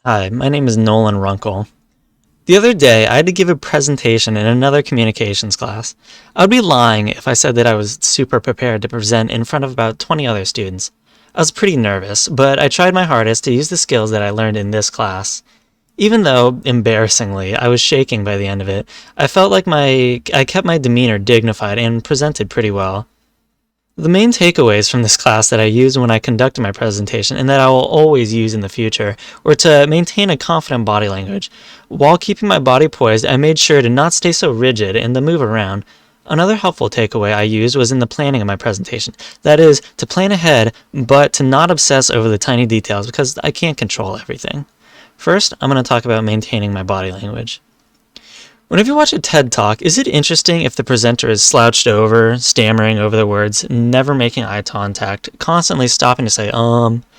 Hi, my name is Nolan Runkle. The other day, I had to give a presentation in another communications class. I would be lying if I said that I was super prepared to present in front of about 20 other students. I was pretty nervous, but I tried my hardest to use the skills that I learned in this class. Even though, embarrassingly, I was shaking by the end of it, I felt like I kept my demeanor dignified and presented pretty well. The main takeaways from this class that I used when I conducted my presentation and that I will always use in the future were to maintain a confident body language. While keeping my body poised, I made sure to not stay so rigid and to move around. Another helpful takeaway I used was in the planning of my presentation. That is, to plan ahead, but to not obsess over the tiny details because I can't control everything. First, I'm going to talk about maintaining my body language. Whenever you watch a TED Talk, is it interesting if the presenter is slouched over, stammering over the words, never making eye contact, constantly stopping to say, no.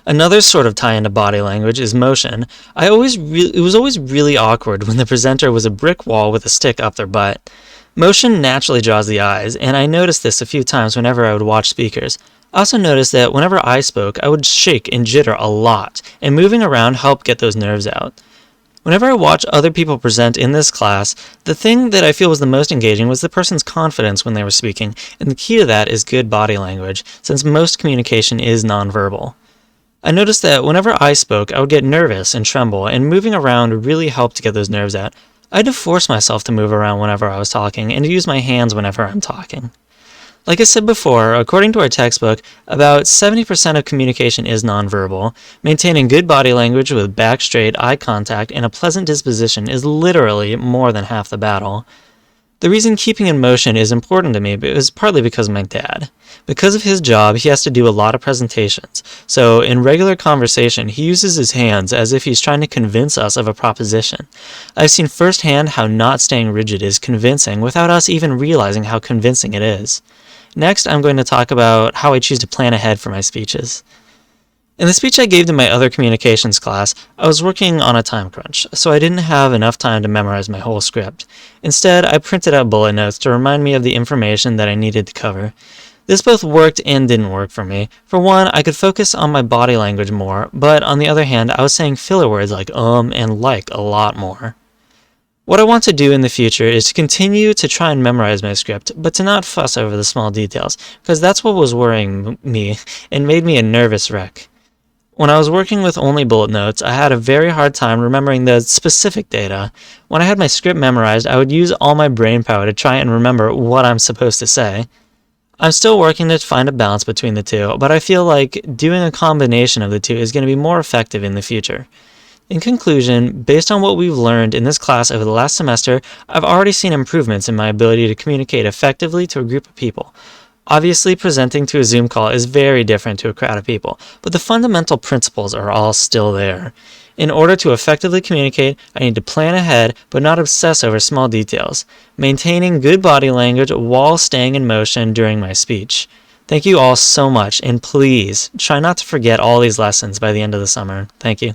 Another sort of tie into body language is motion. It was always really awkward when the presenter was a brick wall with a stick up their butt. Motion naturally draws the eyes, and I noticed this a few times whenever I would watch speakers. I also noticed that whenever I spoke, I would shake and jitter a lot, and moving around helped get those nerves out. Whenever I watch other people present in this class, the thing that I feel was the most engaging was the person's confidence when they were speaking, and the key to that is good body language, since most communication is nonverbal. I noticed that whenever I spoke, I would get nervous and tremble, and moving around really helped to get those nerves out. I had to force myself to move around whenever I was talking, and to use my hands whenever I'm talking. Like I said before, according to our textbook, about 70% of communication is nonverbal. Maintaining good body language with back straight, eye contact, and a pleasant disposition is literally more than half the battle. The reason keeping in motion is important to me is partly because of my dad. Because of his job, he has to do a lot of presentations. So in regular conversation, he uses his hands as if he's trying to convince us of a proposition. I've seen firsthand how not staying rigid is convincing without us even realizing how convincing it is. Next, I'm going to talk about how I choose to plan ahead for my speeches. In the speech I gave to my other communications class, I was working on a time crunch, so I didn't have enough time to memorize my whole script. Instead, I printed out bullet notes to remind me of the information that I needed to cover. This both worked and didn't work for me. For one, I could focus on my body language more, but on the other hand, I was saying filler words like and like a lot more. What I want to do in the future is to continue to try and memorize my script, but to not fuss over the small details, because that's what was worrying me and made me a nervous wreck. When I was working with only bullet notes, I had a very hard time remembering the specific data. When I had my script memorized, I would use all my brain power to try and remember what I'm supposed to say. I'm still working to find a balance between the two, but I feel like doing a combination of the two is going to be more effective in the future. In conclusion, based on what we've learned in this class over the last semester, I've already seen improvements in my ability to communicate effectively to a group of people. Obviously, presenting to a Zoom call is very different to a crowd of people, but the fundamental principles are all still there. In order to effectively communicate, I need to plan ahead, but not obsess over small details, maintaining good body language while staying in motion during my speech. Thank you all so much, and please try not to forget all these lessons by the end of the summer. Thank you.